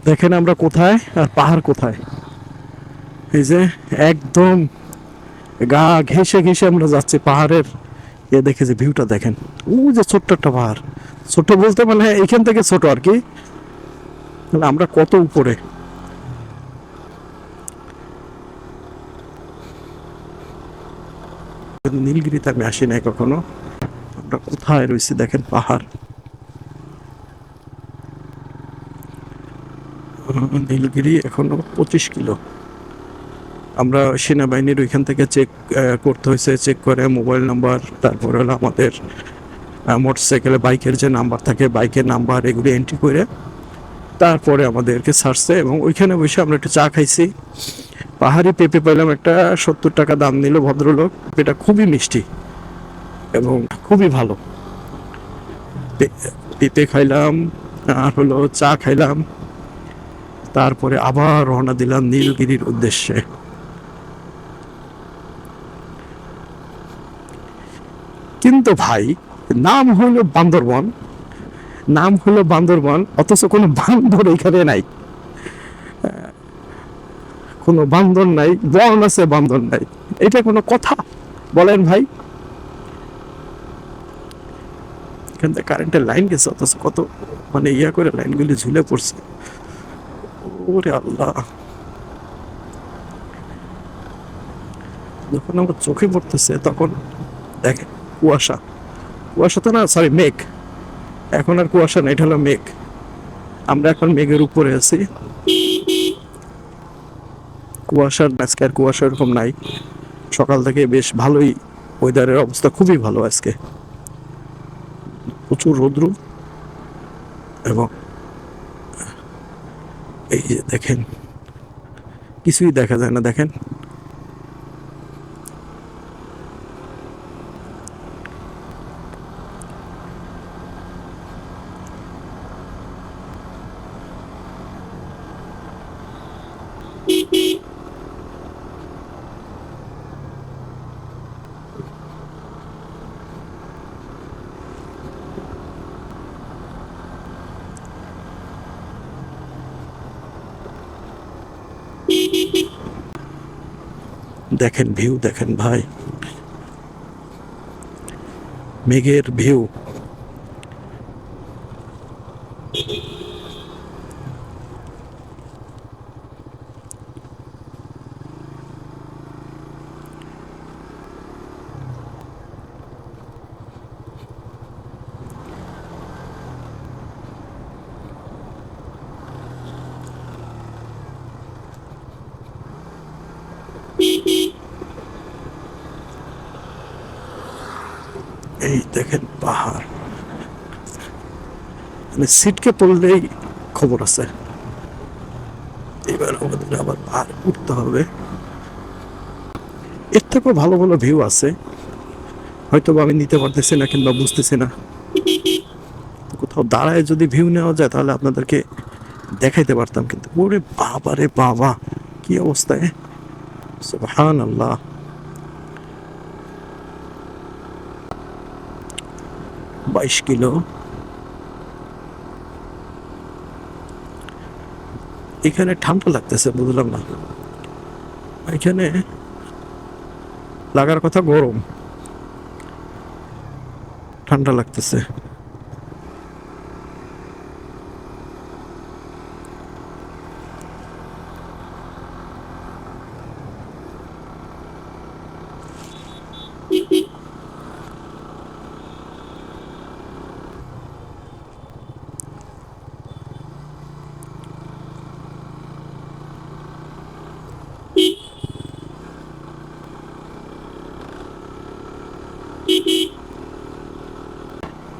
দেখেন আমরা কোথায় আর পাহাড় কোথায়। এই যে একদম গা ঘেঁষে ঘেঁষে আমরা যাচ্ছি পাহাড়ের। দেখে যে ভিউটা দেখেন, ও যে ছোট্ট একটা পাহাড়, ছোট বলতে মানে এইখান থেকে ছোট আর কি, মানে আমরা কত উপরে। নীলগিরিতে আমি আসি নাই কখনো। আমরা কোথায় রয়েছি দেখেন, পাহাড়। নীলগিরি এখনো 25 কিলো। আমরা সেনাবাহিনীর ওইখান থেকে চেক করতে হয়েছে, চেক করে মোবাইল নাম্বার, তারপরে হলো আমাদের মোটরসাইকেলে বাইকের যে নাম্বার থাকে, বাইকের নাম্বার এগুলি এন্ট্রি করে তারপরে আমাদেরকে ছাড়ছে। এবং ওইখানে বসে আমরা একটু চা খাইছি। পাহাড়ি পেঁপে পেলাম একটা, 70 টাকা দাম নিল ভদ্রলোক। পেঁপেটা খুবই মিষ্টি এবং খুবই ভালো। পেঁপে খাইলাম আর হলো চা খাইলাম, তারপরে আবার রওনা দিলাম নীলগিরির উদ্দেশ্যে। কিন্তু ভাই, নাম হলো বান্দরবন, নাম হলো বান্দরবন, অথচ কোনো বান্দর এখানে নাই। কোনো বান্দর নাই, বন আছে বান্দর নাই, এটা কোনো কথা বলেন ভাই? এখান থেকে কারেন্টের লাইন গেছে, অথচ কত মানে ইয়া করে লাইনগুলি ঝুলে পড়ছে। ওরে আল্লাহ, যখন আমার চোখে পড়তেছে তখন দেখেন কুয়াশা, কুয়াশা তো না, সরি মেঘ। এখন আর কুয়াশা না, এটা হলো মেঘ। আমরা এখন মেঘের উপরে আছি। কুয়াশার আজকে আর কুয়াশা এরকম নাই। সকাল থেকে বেশ ভালোই, ওয়েদারের অবস্থা খুবই ভালো আজকে। প্রচুর রৌদ্র এবং এই যে দেখেন কিছুই দেখা যায় না, দেখেন। দেখেন ভিউ দেখেন ভাই, মেঘের ভিউ। এই দেখেন পাহাড়, মানে সিটকে পড়লেই খবর আছে। এবার আমাদের আবার পাহাড় উঠতে হবে। এর থেকেও ভালো ভালো ভিউ আছে, হয়তো আমি নিতে পারতেছি না কিংবা বুঝতেছি না। কোথাও দাঁড়ায় যদি ভিউ নেওয়া যায় তাহলে আপনাদেরকে দেখাইতে পারতাম, কিন্তু ওরে বাবা রে বাবা, কি অবস্থায়! সুবহানাল্লাহ। 22 কিলো। এখানে ঠান্ডা লাগতেছে, বুঝলাম না। এখানে লাগার কথা গরম, ঠান্ডা লাগতেছে।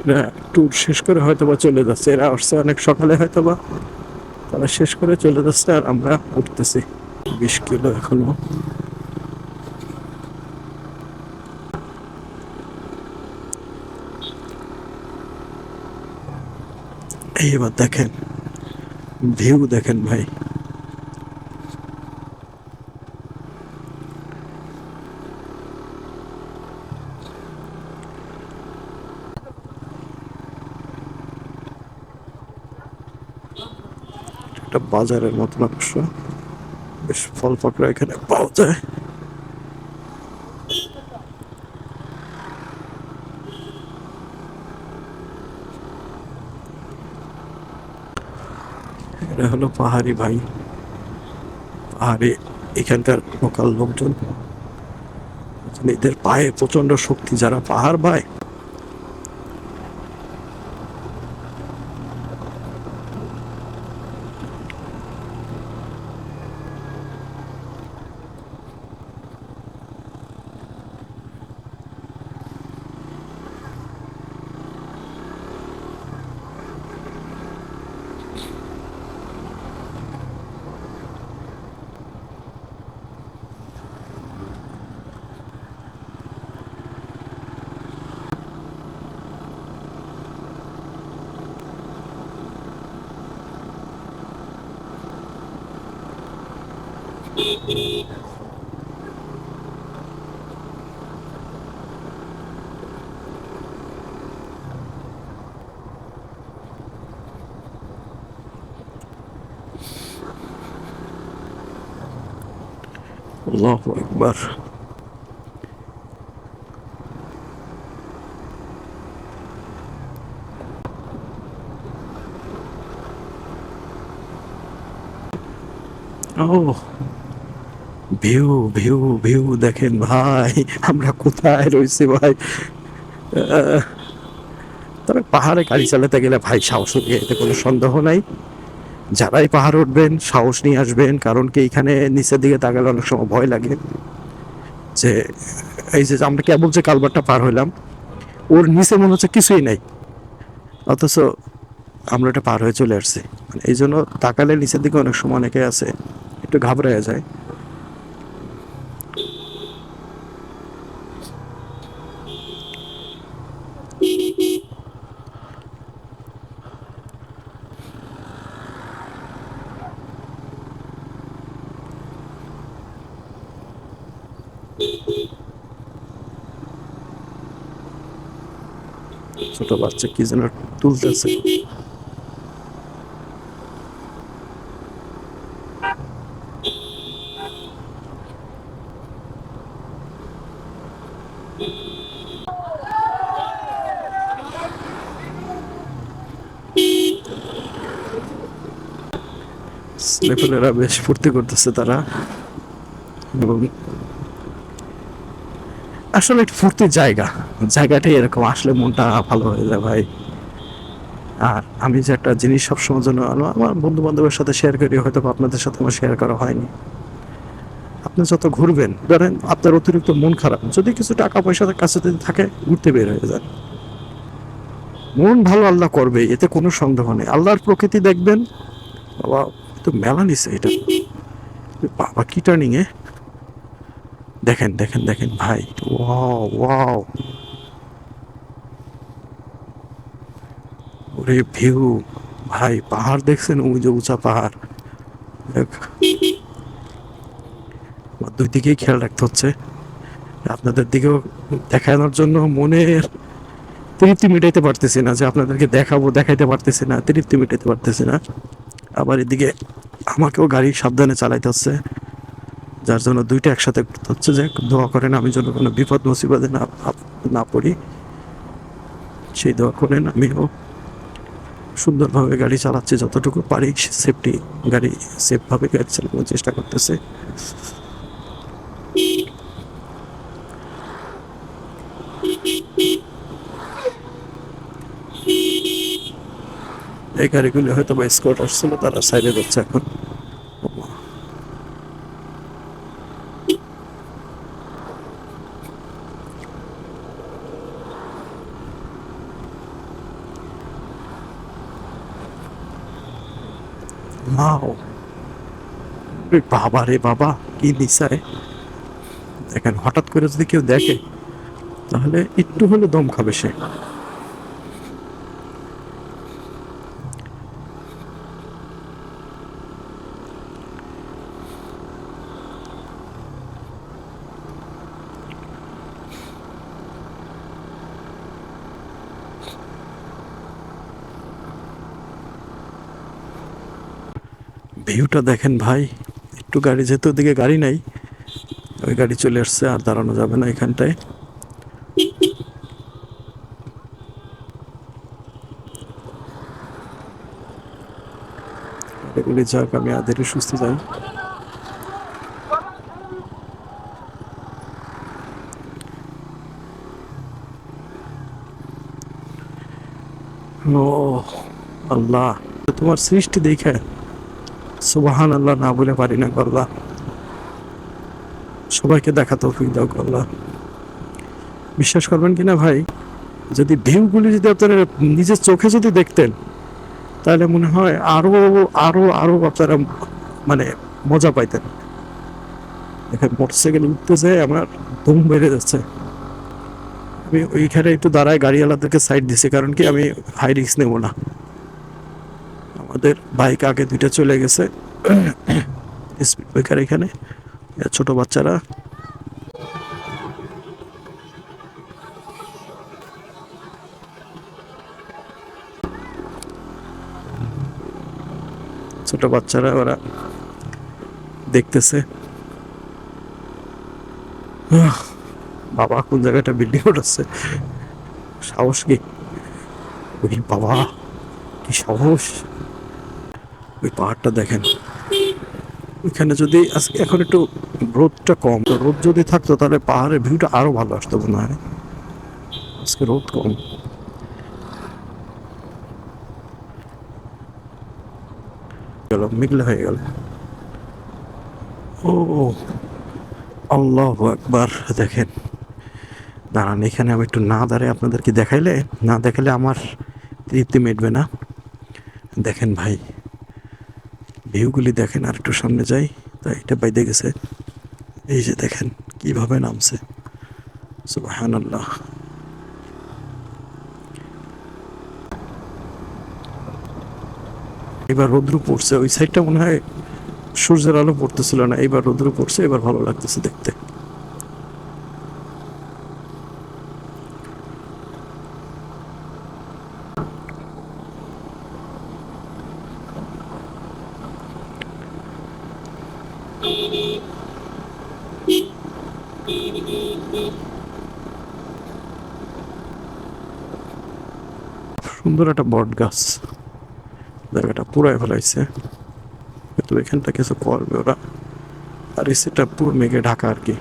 এরা ট্যুর শেষ করে হয়তো বা চলে যাচ্ছে, এরা আসছে অনেক সকালে হয়তো বা, তারা শেষ করে চলে যাচ্ছে আর আমরা উঠতেছি। 20 কিলো এখনো। এবার দেখেন ভিউ দেখেন ভাই। একটা বাজারের মতন অংশ, বেশ ফল পাকড়া এখানে পাওয়া যায়। এটা হলো পাহাড়ি ভাই, পাহাড়ি এখানকার লোকাল লোকজন। এদের পায়ে প্রচন্ড শক্তি, যারা পাহাড় ভাই। আল্লাহু আকবার। ও ভিউ ভিউ ভিউ দেখেন ভাই, আমরা কোথায় রয়েছি ভাই। আহ, তবে পাহাড়ে গাড়ি চালাতে গেলে ভাই সাহস নিয়ে, এতে কোনো সন্দেহ নাই। যারাই পাহাড় উঠবেন সাহস নিয়ে আসবেন, কারণ কি এখানে নিচের দিকে তাকালে অনেক সময় ভয় লাগে। যে এই যে আমরা কেবল যে কালভারটা পার হইলাম, ওর নিচে মনে হচ্ছে কিছুই নাই, অথচ আমরা এটা পার হয়ে চলে আসছি। মানে এই জন্য তাকালে নিচের দিকে অনেক সময় অনেকে আছে একটু ঘাবড়ে যায়। ছোট বাচ্চা কি যেন তুলতেছে। ছেলেপেলেরা বেশ ফুর্তি করতেছে তারা, এবং আসলে একটা ফুর্তির জায়গা, জায়গাটাই এরকম, আসলে মনটা ভালো হয়ে যায় ভাই। আর আমি যে একটা জিনিস সবসময় জন্য আমার বন্ধু বান্ধবের সাথে শেয়ার করি, হয়তো আপনাদের সাথে আমার শেয়ার করা হয়নি। আপনি যত ঘুরবেন, ধরেন আপনার অতিরিক্ত মন খারাপ, যদি কিছু টাকা পয়সা কাছে যদি থাকে, ঘুরতে বের হয়ে যান। মন ভালো আল্লাহ করবে, এতে কোনো সন্দেহ নেই। আল্লাহর প্রকৃতি দেখবেন। বাবা, তো মেলা নিছে এটা, বাবা কি টার্নিং এ, দেখেন দেখেন দেখেন ভাই, ওয়াও ওয়াও, ওরে ভিউ ভাই। পাহাড় দেখছেন, ওই যে উঁচা পাহাড়, দেখ, দুই দিকেই খেয়াল রাখতে হচ্ছে। আপনাদের দিকেও দেখানোর জন্য মনের তৃপ্তি মিটাইতে পারতেছি না, যে আপনাদেরকে দেখাবো, দেখাইতে পারতেছি না, তৃপ্তি মিটাইতে পারতেছি না। আবার এদিকে আমাকেও গাড়ি সাবধানে চালাইতে হচ্ছে, যার জন্য দুইটা একসাথে করতে হচ্ছে। যে দোয়া করেন আমি যেন কোনো বিপদ মুসিবতে না না পড়ি, সেই দোয়া করেন। আমিও সুন্দরভাবে গাড়ি চালাচ্ছি, যতটুকু পারি সেফটি, গাড়ি সেফভাবে গাড়ি চালানোর চেষ্টা করতেছে। এই গাড়িগুলি হয়তো বা স্কোয়াড আসছিল, তারা সাইডে যাচ্ছে এখন। মাও, বাবা রে বাবা, কি নিচায় দেখেন। হঠাৎ করে যদি কেউ দেখে, তাহলে একটু হলে দম খাবে সে। ভিউটা দেখেন ভাই, একটু গাড়ি যেতে, ওদিকে গাড়ি নাই, ওই গাড়ি চলে আসছে, আর দাঁড়ানো যাবে না এখানটায়। এগুলি যাক, আমি আধেরে সুস্থ যাই। ও আল্লাহ, তোমার সৃষ্টি দেখে সুবহান আল্লাহ না বলে পারি না আল্লাহ। সবাইকে দেখা তৌফিক দাও আল্লাহ। বিশ্বাস করবেন কিনা ভাই, যদি ভিউগুলি যদি আপনারা নিজের চোখে যদি দেখতেন, তাহলে মনে হয় আরো আরো আরো আপনারা মানে মজা পাইতেন। দেখেন মোটরসাইকেল উঠতে যায় আমার দম বেড়ে যাচ্ছে। আমি ওইখানে একটু দাঁড়ায় গাড়িওয়ালাদেরকে সাইড দিছি, কারণ কি আমি হাই রিস্ক নেব না। আমাদের বাইক আগে দুইটা চলে গেছে স্পিড ব্রেকার এখানে, ছোট বাচ্চারা। ছোট বাচ্চারা ওরা দেখতেছে। বাবা কোন জায়গাটা বিল্ডিং উঠাচ্ছে, সাহস কি! ওই বাবা, কি সাহস! ওই পাহাড়টা দেখেন। ওইখানে যদি আজকে এখন একটু রোদটা কম, তো রোদ যদি থাকতো তাহলে পাহাড়ের ভিউটা আরো ভালো আসতো মনে হয়। আজকে রোদ কম। গেল, মেঘলা হয়ে গেল। ও আল্লাহু আকবার! দেখেন, দাঁড়ান এখানে আমি একটু না দাঁড়াই, আপনাদেরকে দেখাইলে, না দেখালে আমার তৃপ্তি মিটবে না। দেখেন ভাই, ভিউগুলি দেখেন। আর একটু সামনে যাই, তাই এটা বাইদে গেছে। এই যে দেখেন কিভাবে নামছে, সুবহানাল্লাহ। এবার রৌদ্র পড়ছে, ওই সাইডটা মনে হয় সূর্যের আলো পড়তেছিল না, এবার রৌদ্র পড়ছে, এবার ভালো লাগতেছে দেখতে। সুন্দর একটা বট গাছ, জায়গাটা পুরাই ফেলাইছে, কিন্তু এখানটা কিছু করবে ওরা। আর এই সেটা পুরো মেঘে ঢাকা আর কি।